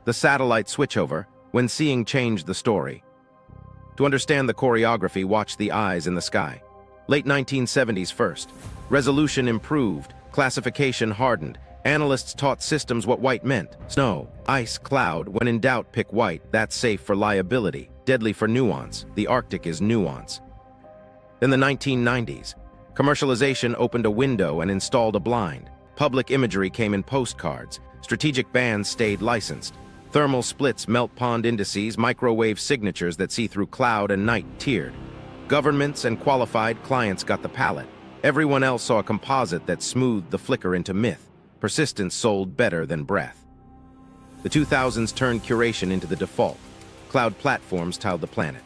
The satellite switchover, when seeing changed the story. To understand the choreography, watch the eyes in the sky. Late 1970s first. Resolution improved, classification hardened. Analysts taught systems what white meant. Snow, ice, cloud. When in doubt, pick white. That's safe for liability, deadly for nuance. The Arctic is nuance. Then the 1990s. Commercialization opened a window and installed a blind. Public imagery came in postcards. Strategic bands stayed licensed. Thermal splits, melt pond indices, microwave signatures that see through cloud and night tiered. Governments and qualified clients got the palette. Everyone else saw a composite that smoothed the flicker into myth. Persistence sold better than breath. The 2000s turned curation into the default. Cloud platforms tiled the planet.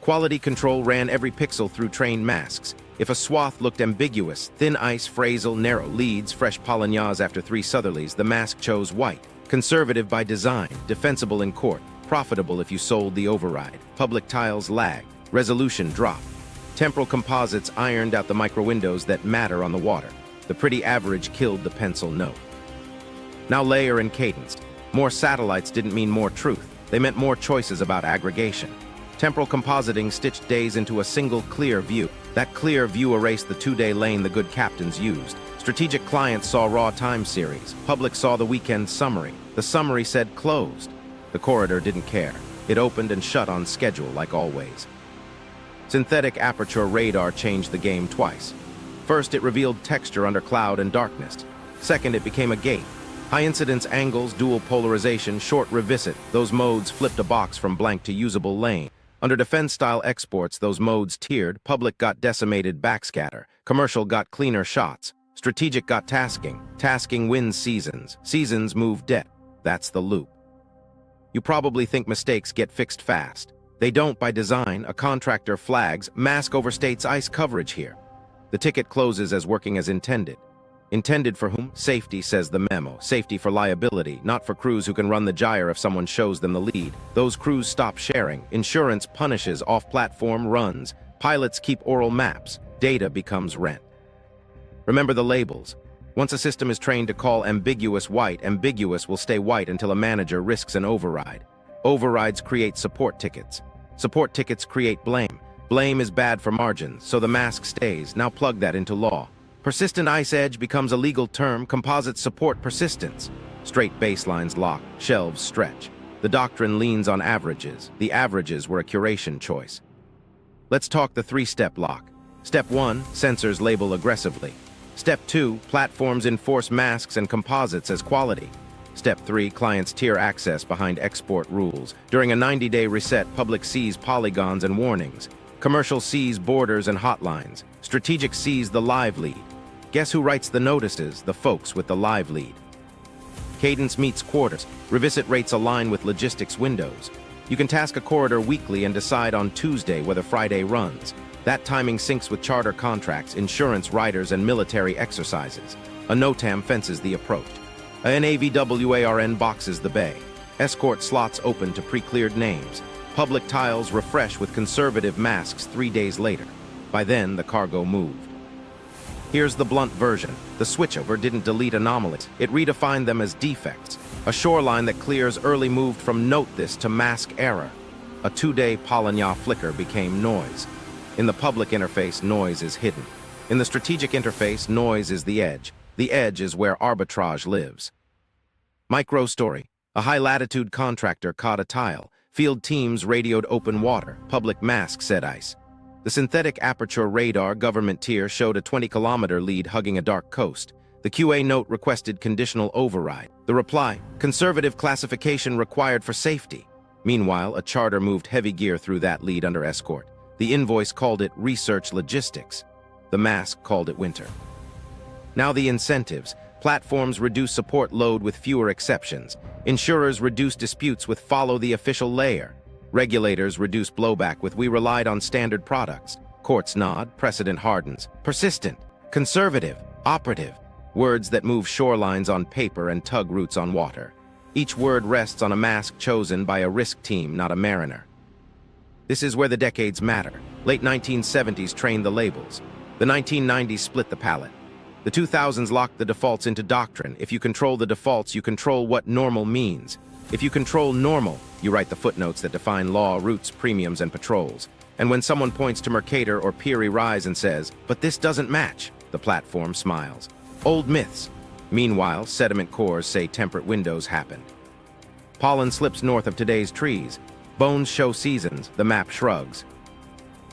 Quality control ran every pixel through trained masks. If a swath looked ambiguous, thin ice, phrasal, narrow leads, fresh polygons after 3 southerlies, the mask chose white. Conservative by design, defensible in court, profitable if you sold the override. Public tiles lagged, resolution dropped. Temporal composites ironed out the micro-windows that matter on the water. The pretty average killed the pencil note. Now layer and cadence. More satellites didn't mean more truth. They meant more choices about aggregation. Temporal compositing stitched days into a single clear view. That clear view erased the 2-day lane the good captains used. Strategic clients saw raw time series. Public saw the weekend summary. The summary said closed. The corridor didn't care. It opened and shut on schedule like always. Synthetic aperture radar changed the game twice. First, it revealed texture under cloud and darkness. Second, it became a gate. High incidence angles, dual polarization, short revisit. Those modes flipped a box from blank to usable lane. Under defense-style exports, those modes tiered. Public got decimated backscatter. Commercial got cleaner shots. Strategic got tasking. Tasking wins seasons. Seasons move debt. That's the loop. You probably think mistakes get fixed fast. They don't by design. A contractor flags, mask overstates ice coverage here. The ticket closes as working as intended. Intended for whom? Safety, says the memo. Safety for liability, not for crews who can run the gyre if someone shows them the lead. Those crews stop sharing. Insurance punishes off-platform runs. Pilots keep oral maps. Data becomes rent. Remember the labels. Once a system is trained to call ambiguous white, ambiguous will stay white until a manager risks an override. Overrides create support tickets. Support tickets create blame. Blame is bad for margins, so the mask stays. Now plug that into law. Persistent ice edge becomes a legal term. Composites support persistence. Straight baselines lock, shelves stretch. The doctrine leans on averages. The averages were a curation choice. Let's talk the 3-step lock. Step 1, sensors label aggressively. Step 2, platforms enforce masks and composites as quality. Step 3, clients tier access behind export rules. During a 90-day reset, public sees polygons and warnings. Commercial sees borders and hotlines. Strategic sees the live lead. Guess who writes the notices? The folks with the live lead. Cadence meets quarters. Revisit rates align with logistics windows. You can task a corridor weekly and decide on Tuesday whether Friday runs. That timing syncs with charter contracts, insurance riders, and military exercises. A NOTAM fences the approach. A NAVWARN boxes the bay. Escort slots open to pre-cleared names. Public tiles refresh with conservative masks 3 days later. By then, the cargo moved. Here's the blunt version. The switchover didn't delete anomalies. It redefined them as defects. A shoreline that clears early moved from note this to mask error. A 2-day Polignac flicker became noise. In the public interface, noise is hidden. In the strategic interface, noise is the edge. The edge is where arbitrage lives. Micro story. A high-latitude contractor caught a tile. Field teams radioed open water. Public mask said ice. The synthetic aperture radar government tier showed a 20-kilometer lead hugging a dark coast. The QA note requested conditional override. The reply, conservative classification required for safety. Meanwhile, a charter moved heavy gear through that lead under escort. The invoice called it research logistics. The mask called it winter. Now the incentives. Platforms reduce support load with fewer exceptions. Insurers reduce disputes with follow the official layer. Regulators reduce blowback with we relied on standard products. Courts nod, precedent hardens. Persistent, conservative, operative. Words that move shorelines on paper and tug routes on water. Each word rests on a mask chosen by a risk team, not a mariner. This is where the decades matter. Late 1970s trained the labels. The 1990s split the palette. The 2000s locked the defaults into doctrine. If you control the defaults, you control what normal means. If you control normal, you write the footnotes that define law, routes, premiums, and patrols. And when someone points to Mercator or Piri Reis and says, "But this doesn't match," the platform smiles. Old myths. Meanwhile, sediment cores say temperate windows happened. Pollen slips north of today's trees. Bones show seasons, the map shrugs.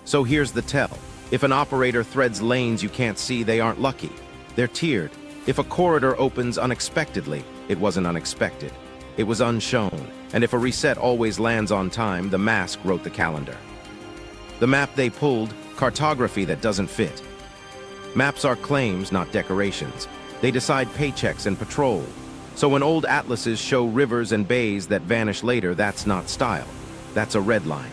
So here's the tell. If an operator threads lanes you can't see, they aren't lucky. They're tiered. If a corridor opens unexpectedly, it wasn't unexpected. It was unshown. And if a reset always lands on time, the mask wrote the calendar. The map they pulled, cartography that doesn't fit. Maps are claims, not decorations. They decide paychecks and patrol. So when old atlases show rivers and bays that vanish later, that's not style. That's a red line.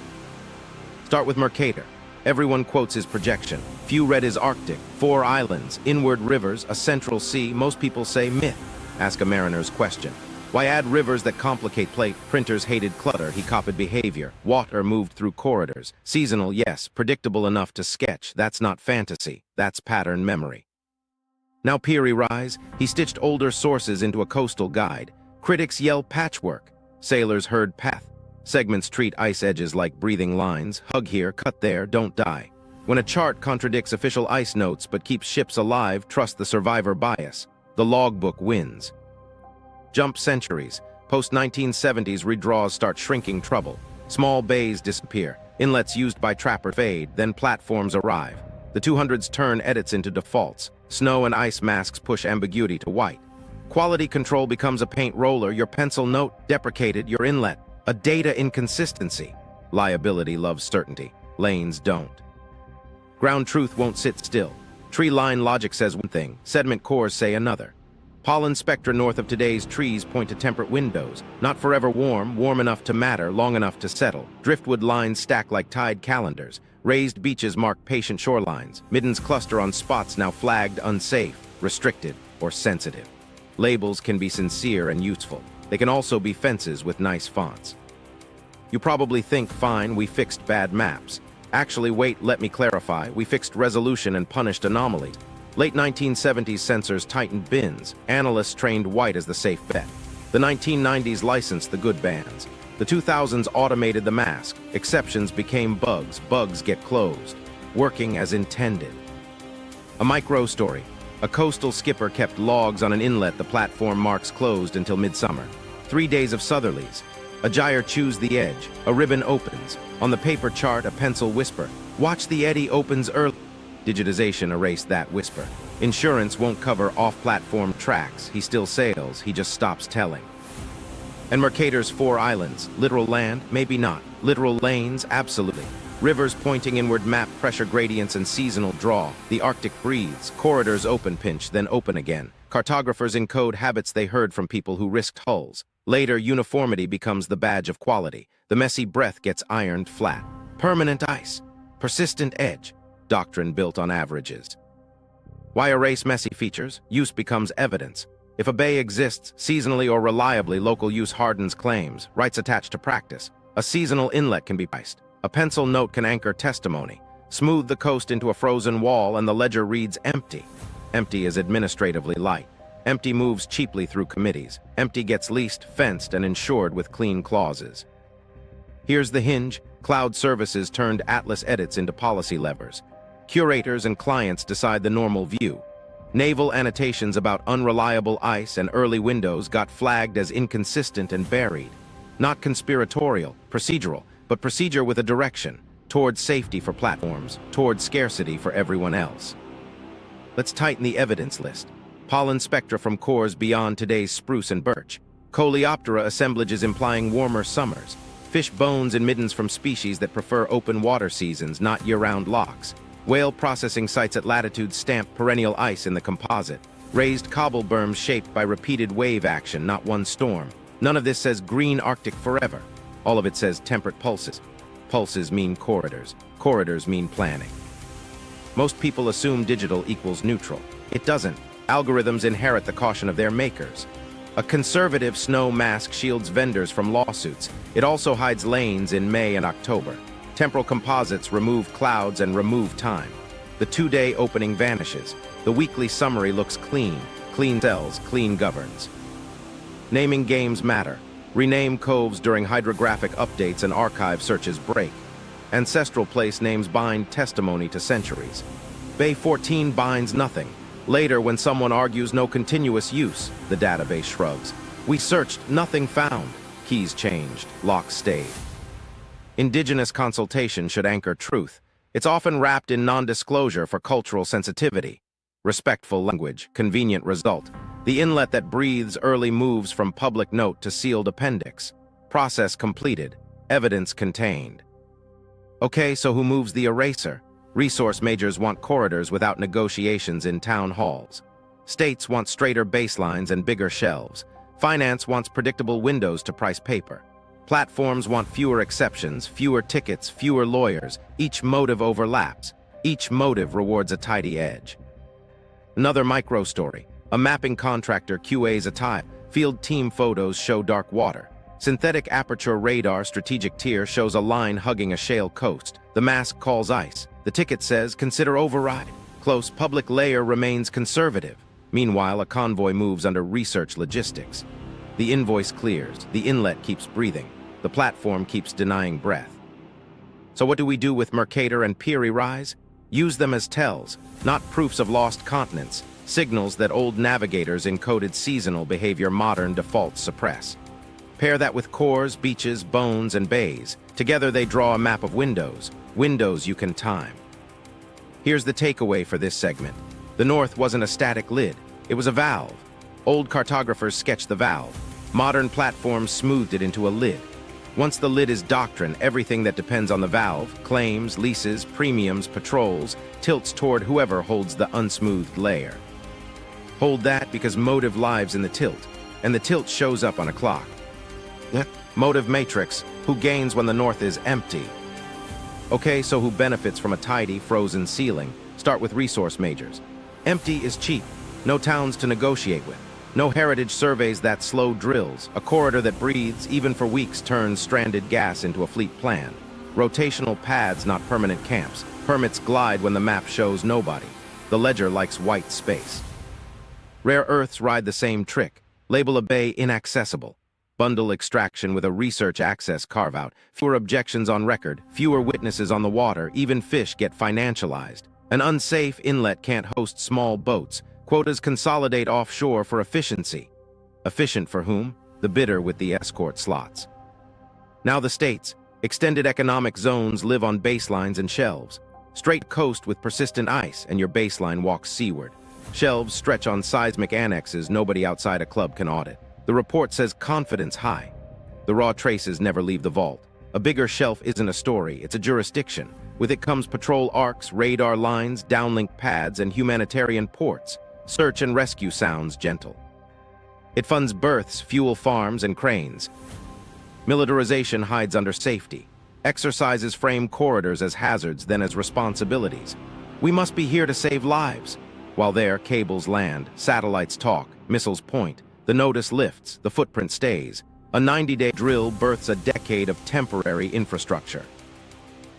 Start with Mercator. Everyone quotes his projection. Few read his Arctic, 4 islands, inward rivers, a central sea. Most people say myth. Ask a mariner's question. Why add rivers that complicate plate? Printers hated clutter, he copied behavior. Water moved through corridors. Seasonal, yes. Predictable enough to sketch. That's not fantasy. That's pattern memory. Now Piri Reis, he stitched older sources into a coastal guide. Critics yell patchwork. Sailors heard path. Segments treat ice edges like breathing lines. Hug here, cut there, don't die. When a chart contradicts official ice notes but keeps ships alive, trust the survivor bias. The logbook wins. Jump centuries. Post-1970s redraws start shrinking trouble. Small bays disappear. Inlets used by trapper fade, then platforms arrive. The 200s turn edits into defaults. Snow and ice masks push ambiguity to white. Quality control becomes a paint roller. Your pencil note deprecated, your inlet. A data inconsistency. Liability loves certainty. Lanes don't. Ground truth won't sit still. Tree line logic says one thing. Sediment cores say another. Pollen spectra north of today's trees point to temperate windows. Not forever warm, warm enough to matter, long enough to settle. Driftwood lines stack like tide calendars. Raised beaches mark patient shorelines. Middens cluster on spots now flagged unsafe, restricted, or sensitive. Labels can be sincere and useful. They can also be fences with nice fonts. You probably think, fine, we fixed bad maps. Actually, wait, let me clarify. We fixed resolution and punished anomalies. Late 1970s sensors tightened bins. Analysts trained white as the safe bet. The 1990s licensed the good bands. The 2000s automated the mask. Exceptions became bugs. Bugs get closed. Working as intended. A micro story. A coastal skipper kept logs on an inlet the platform marks closed until midsummer. 3 days of southerlies. A gyre chews the edge. A ribbon opens. On the paper chart, a pencil whisper. Watch the eddy opens early. Digitization erased that whisper. Insurance won't cover off-platform tracks. He still sails, he just stops telling. And Mercator's 4 islands. Literal land? Maybe not. Literal lanes? Absolutely. Rivers pointing inward map pressure gradients and seasonal draw. The Arctic breathes. Corridors open pinch, then open again. Cartographers encode habits they heard from people who risked hulls. Later, uniformity becomes the badge of quality. The messy breath gets ironed flat. Permanent ice. Persistent edge. Doctrine built on averages. Why erase messy features? Use becomes evidence. If a bay exists, seasonally or reliably, local use hardens claims, rights attached to practice. A seasonal inlet can be priced. A pencil note can anchor testimony. Smooth the coast into a frozen wall and the ledger reads empty. Empty is administratively light. Empty moves cheaply through committees. Empty gets leased, fenced, and insured with clean clauses. Here's the hinge. Cloud services turned Atlas edits into policy levers. Curators and clients decide the normal view. Naval annotations about unreliable ice and early windows got flagged as inconsistent and buried. Not conspiratorial, procedural, but procedure with a direction, towards safety for platforms, towards scarcity for everyone else. Let's tighten the evidence list. Pollen spectra from cores beyond today's spruce and birch. Coleoptera assemblages implying warmer summers. Fish bones and middens from species that prefer open water seasons, not year-round locks. Whale processing sites at latitude stamp perennial ice in the composite. Raised cobble berms shaped by repeated wave action, not one storm. None of this says green Arctic forever. All of it says temperate pulses. Pulses mean corridors. Corridors mean planning. Most people assume digital equals neutral. It doesn't. Algorithms inherit the caution of their makers. A conservative snow mask shields vendors from lawsuits. It also hides lanes in May and October. Temporal composites remove clouds and remove time. The 2-day opening vanishes. The weekly summary looks clean. Clean sells, clean governs. Naming games matter. Rename coves during hydrographic updates and archive searches break. Ancestral place names bind testimony to centuries. Bay 14 binds nothing. Later, when someone argues no continuous use, the database shrugs. We searched, nothing found. Keys changed, locks stayed. Indigenous consultation should anchor truth. It's often wrapped in non-disclosure for cultural sensitivity. Respectful language, convenient result. The inlet that breathes early moves from public note to sealed appendix. Process completed. Evidence contained. Okay, so who moves the eraser? Resource majors want corridors without negotiations in town halls. States want straighter baselines and bigger shelves. Finance wants predictable windows to price paper. Platforms want fewer exceptions, fewer tickets, fewer lawyers. Each motive overlaps. Each motive rewards a tidy edge. Another micro story. A mapping contractor QAs a tile. Field team photos show dark water. Synthetic aperture radar strategic tier shows a line hugging a shale coast. The mask calls ice. The ticket says, consider override. Close public layer remains conservative. Meanwhile, a convoy moves under research logistics. The invoice clears. The inlet keeps breathing. The platform keeps denying breath. So what do we do with Mercator and Piri Reis? Use them as tells, not proofs of lost continents. Signals that old navigators encoded seasonal behavior modern defaults suppress. Pair that with cores, beaches, bones, and bays. Together they draw a map of windows. Windows you can time. Here's the takeaway for this segment. The North wasn't a static lid. It was a valve. Old cartographers sketched the valve. Modern platforms smoothed it into a lid. Once the lid is doctrine, everything that depends on the valve, claims, leases, premiums, patrols, tilts toward whoever holds the unsmoothed layer. Hold that because motive lives in the tilt, and the tilt shows up on a clock. Motive matrix, who gains when the North is empty? Okay, so who benefits from a tidy, frozen ceiling? Start with resource majors. Empty is cheap. No towns to negotiate with. No heritage surveys that slow drills. A corridor that breathes, even for weeks, turns stranded gas into a fleet plan. Rotational pads, not permanent camps. Permits glide when the map shows nobody. The ledger likes white space. Rare earths ride the same trick. Label a bay inaccessible. Bundle extraction with a research access carve-out. Fewer objections on record, fewer witnesses on the water, even fish get financialized. An unsafe inlet can't host small boats. Quotas consolidate offshore for efficiency. Efficient for whom? The bidder with the escort slots. Now the states. Extended economic zones live on baselines and shelves. Straight coast with persistent ice, and your baseline walks seaward. Shelves stretch on seismic annexes nobody outside a club can audit. The report says confidence high. The raw traces never leave the vault. A bigger shelf isn't a story, it's a jurisdiction. With it comes patrol arcs, radar lines, downlink pads, and humanitarian ports. Search and rescue sounds gentle. It funds berths, fuel farms, and cranes. Militarization hides under safety. Exercises frame corridors as hazards, then as responsibilities. We must be here to save lives. While there, cables land, satellites talk, missiles point. The notice lifts, the footprint stays. A 90-day drill births a decade of temporary infrastructure.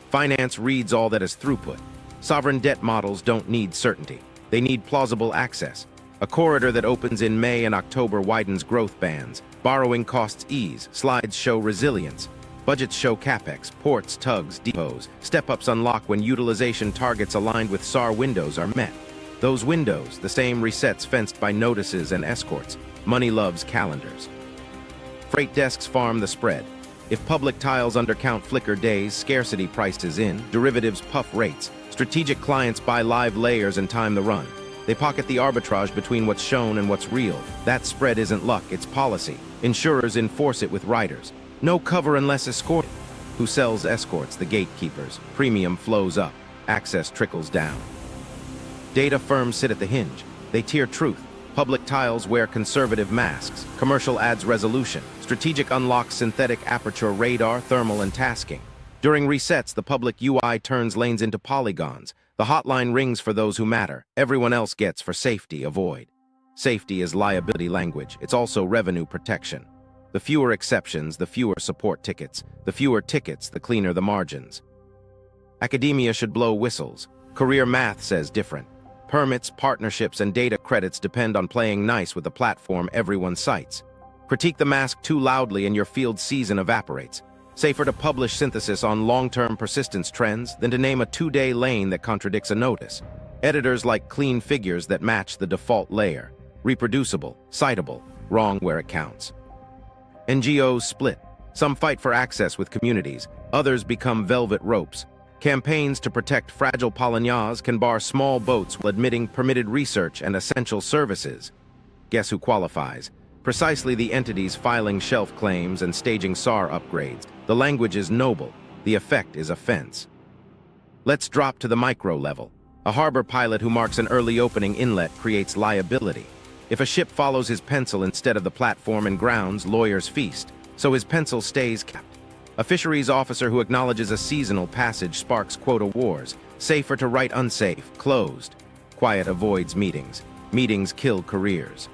Finance reads all that is throughput. Sovereign debt models don't need certainty. They need plausible access. A corridor that opens in May and October widens growth bands. Borrowing costs ease, slides show resilience. Budgets show capex, ports, tugs, depots. Step-ups unlock when utilization targets aligned with SAR windows are met. Those windows, the same resets fenced by notices and escorts. Money loves calendars. Freight desks farm the spread. If public tiles undercount flicker days, scarcity prices in, derivatives puff rates. Strategic clients buy live layers and time the run. They pocket the arbitrage between what's shown and what's real. That spread isn't luck, it's policy. Insurers enforce it with riders. No cover unless escorted. Who sells escorts? The gatekeepers. Premium flows up. Access trickles down. Data firms sit at the hinge. They tier truth. Public tiles wear conservative masks. Commercial adds resolution. Strategic unlocks synthetic aperture radar, thermal, and tasking. During resets, the public UI turns lanes into polygons. The hotline rings for those who matter. Everyone else gets for safety, avoid. Safety is liability language. It's also revenue protection. The fewer exceptions, the fewer support tickets. The fewer tickets, the cleaner the margins. Academia should blow whistles. Career math says different. Permits, partnerships, and data credits depend on playing nice with the platform everyone cites. Critique the mask too loudly and your field season evaporates. Safer to publish synthesis on long-term persistence trends than to name a 2-day lane that contradicts a notice. Editors like clean figures that match the default layer. Reproducible, citable, wrong where it counts. NGOs split. Some fight for access with communities, others become velvet ropes. Campaigns to protect fragile polynyas can bar small boats while admitting permitted research and essential services. Guess who qualifies? Precisely the entities filing shelf claims and staging SAR upgrades. The language is noble, the effect is offense. Let's drop to the micro level. A harbor pilot who marks an early opening inlet creates liability. If a ship follows his pencil instead of the platform and grounds, lawyers feast, so his pencil stays capped. A fisheries officer who acknowledges a seasonal passage sparks quota wars. Safer to write unsafe, closed. Quiet avoids meetings. Meetings kill careers.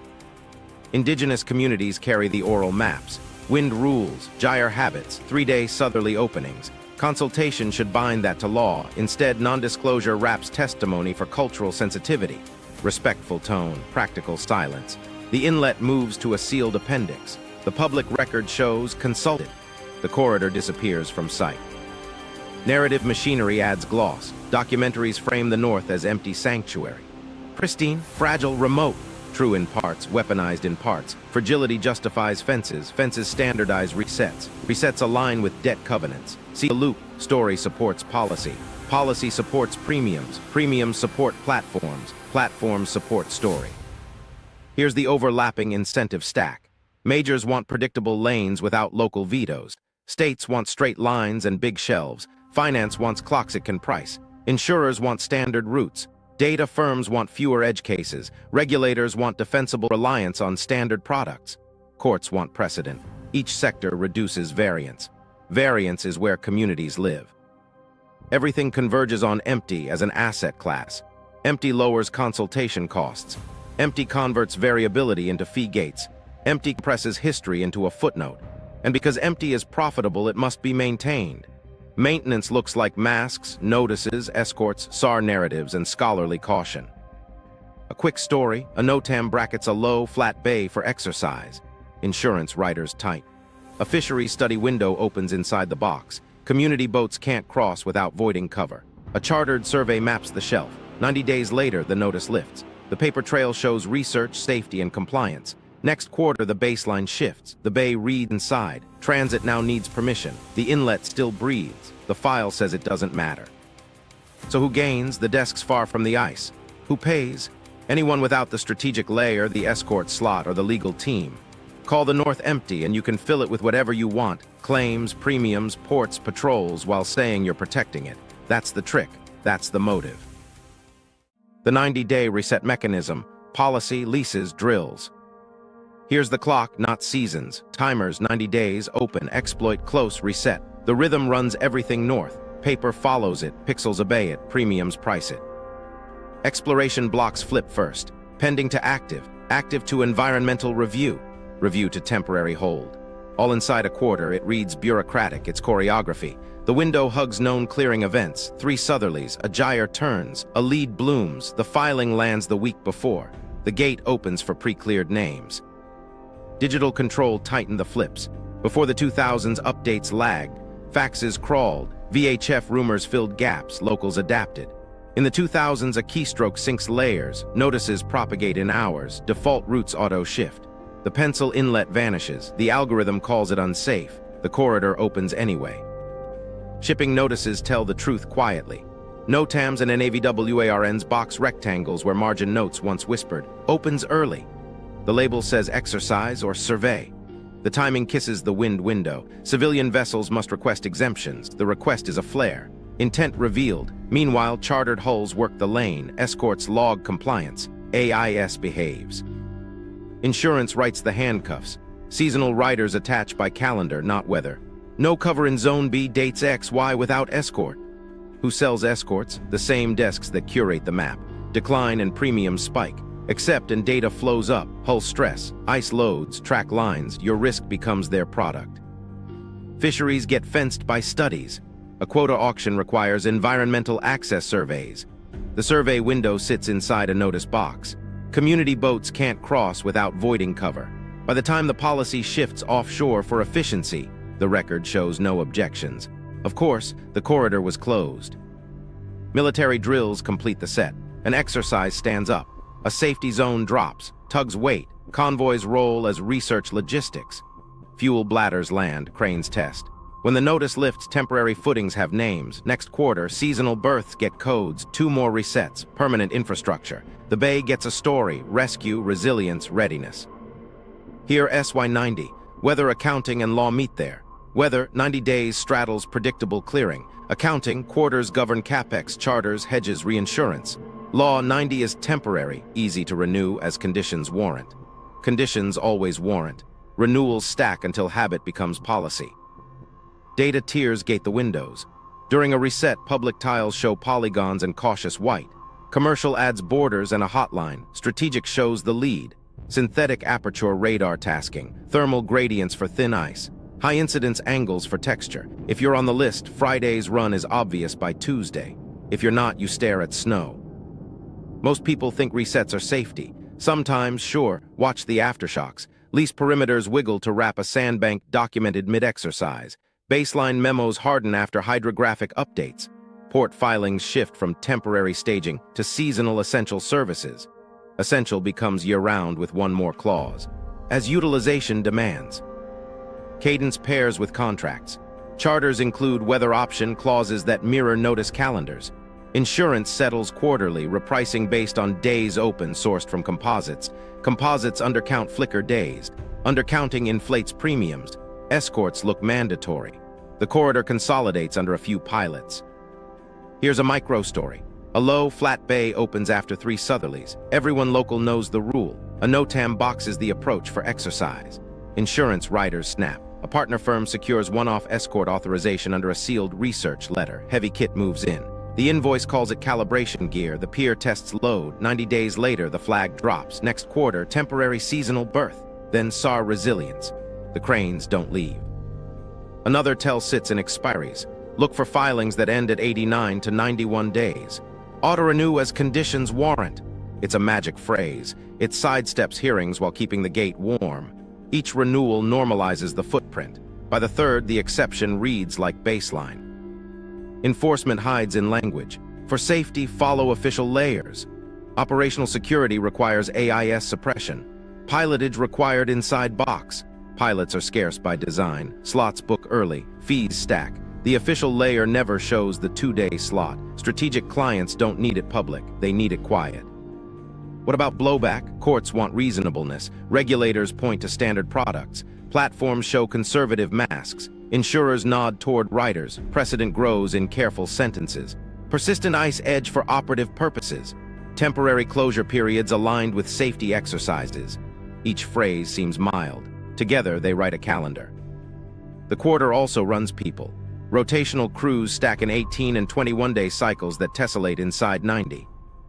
Indigenous communities carry the oral maps. Wind rules, gyre habits, 3-day southerly openings. Consultation should bind that to law. Instead, non-disclosure wraps testimony for cultural sensitivity. Respectful tone, practical silence. The inlet moves to a sealed appendix. The public record shows consulted. The corridor disappears from sight. Narrative machinery adds gloss. Documentaries frame the North as empty sanctuary. Pristine, fragile, remote. True in parts, weaponized in parts. Fragility justifies fences. Fences standardize resets. Resets align with debt covenants. See the loop. Story supports policy. Policy supports premiums. Premiums support platforms. Platforms support story. Here's the overlapping incentive stack. Majors want predictable lanes without local vetoes. States want straight lines and big shelves. Finance wants clocks it can price. Insurers want standard routes. Data firms want fewer edge cases. Regulators want defensible reliance on standard products. Courts want precedent. Each sector reduces variance. Variance is where communities live. Everything converges on empty as an asset class. Empty lowers consultation costs. Empty converts variability into fee gates. Empty compresses history into a footnote. And because empty is profitable, it must be maintained. Maintenance looks like masks, notices, escorts, SAR narratives, and scholarly caution. A quick story, a NOTAM brackets a low, flat bay for exercise. Insurance riders tight. A fisheries study window opens inside the box. Community boats can't cross without voiding cover. A chartered survey maps the shelf. 90 days later, the notice lifts. The paper trail shows research, safety, and compliance. Next quarter, the baseline shifts. The bay reads inside. Transit now needs permission. The inlet still breathes. The file says it doesn't matter. So who gains? The desk's far from the ice. Who pays? Anyone without the strategic layer, the escort slot, or the legal team. Call the North empty and you can fill it with whatever you want. Claims, premiums, ports, patrols, while saying you're protecting it. That's the trick. That's the motive. The 90-day reset mechanism. Policy, leases, drills. Here's the clock, not seasons. Timers, 90 days, open, exploit, close, reset. The rhythm runs everything north. Paper follows it, pixels obey it, premiums price it. Exploration blocks flip first. Pending to active, active to environmental review, review to temporary hold. All inside a quarter, it reads bureaucratic, it's choreography. The window hugs known clearing events, 3 southerlies, a gyre turns, a lead blooms, the filing lands the week before. The gate opens for pre-cleared names. Digital control tightened the flips. Before the 2000s, updates lagged. Faxes crawled. VHF rumors filled gaps. Locals adapted. In the 2000s, a keystroke syncs layers. Notices propagate in hours. Default routes auto-shift. The pencil inlet vanishes. The algorithm calls it unsafe. The corridor opens anyway. Shipping notices tell the truth quietly. NOTAMs and NAVWARNs box rectangles where margin notes once whispered. Opens early. The label says exercise or survey. The timing kisses the wind window. Civilian vessels must request exemptions. The request is a flare. Intent revealed. Meanwhile, chartered hulls work the lane. Escorts log compliance. AIS behaves. Insurance writes the handcuffs. Seasonal riders attach by calendar, not weather. No cover in Zone B, dates X, Y without escort. Who sells escorts? The same desks that curate the map. Decline and premiums spike. Accept and data flows up, hull stress, ice loads, track lines, your risk becomes their product. Fisheries get fenced by studies. A quota auction requires environmental access surveys. The survey window sits inside a notice box. Community boats can't cross without voiding cover. By the time the policy shifts offshore for efficiency, the record shows no objections. Of course, the corridor was closed. Military drills complete the set. An exercise stands up. A safety zone drops. Tugs wait. Convoys roll as research logistics. Fuel bladders land. Cranes test. When the notice lifts, temporary footings have names. Next quarter, seasonal berths get codes. 2 more resets. Permanent infrastructure. The bay gets a story. Rescue, resilience, readiness. Here, SY90. Weather, accounting, and law meet there. Weather, 90 days straddles predictable clearing. Accounting, quarters govern capex, charters, hedges, reinsurance. Law, 90 is temporary, easy to renew as conditions warrant. Conditions always warrant. Renewals stack until habit becomes policy. Data tiers gate the windows. During a reset, public tiles show polygons and cautious white. Commercial adds borders and a hotline. Strategic shows the lead. Synthetic aperture radar tasking. Thermal gradients for thin ice. High incidence angles for texture. If you're on the list, Friday's run is obvious by Tuesday. If you're not, you stare at snow. Most people think resets are safety. Sometimes, sure, watch the aftershocks. Lease perimeters wiggle to wrap a sandbank documented mid-exercise. Baseline memos harden after hydrographic updates. Port filings shift from temporary staging to seasonal essential services. Essential becomes year-round with one more clause. As utilization demands. Cadence pairs with contracts. Charters include weather option clauses that mirror notice calendars. Insurance settles quarterly, repricing based on days open sourced from composites. Composites undercount flicker days. Undercounting inflates premiums. Escorts look mandatory. The corridor consolidates under a few pilots. Here's a micro story. A low, flat bay opens after 3 southerlies. Everyone local knows the rule. A NOTAM boxes the approach for exercise. Insurance riders snap. A partner firm secures one-off escort authorization under a sealed research letter. Heavy kit moves in. The invoice calls it calibration gear. The pier tests load. 90 days later, the flag drops. Next quarter, temporary seasonal berth. Then SAR resilience. The cranes don't leave. Another tell sits in expiries. Look for filings that end at 89 to 91 days. Auto-renew as conditions warrant. It's a magic phrase. It sidesteps hearings while keeping the gate warm. Each renewal normalizes the footprint. By the third, the exception reads like baseline. Enforcement hides in language. For safety, follow official layers. Operational security requires AIS suppression. Pilotage required inside box. Pilots are scarce by design. Slots book early. Fees stack. The official layer never shows the 2-day slot. Strategic clients don't need it public. They need it quiet. What about blowback? Courts want reasonableness. Regulators point to standard products. Platforms show conservative masks. Insurers nod toward writers. Precedent grows in careful sentences. Persistent ice edge for operative purposes. Temporary closure periods aligned with safety exercises. Each phrase seems mild. Together, they write a calendar. The quarter also runs people. Rotational crews stack in 18 and 21-day cycles that tessellate inside 90.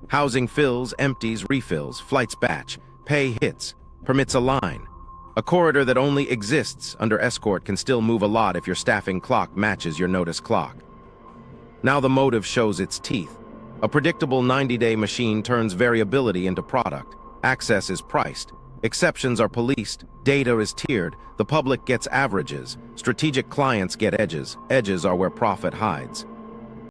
Housing fills, empties, refills, flights batch, pay hits, permits a line. A corridor that only exists under escort can still move a lot if your staffing clock matches your notice clock. Now the motive shows its teeth. A predictable 90-day machine turns variability into product. Access is priced. Exceptions are policed. Data is tiered. The public gets averages. Strategic clients get edges. Edges are where profit hides.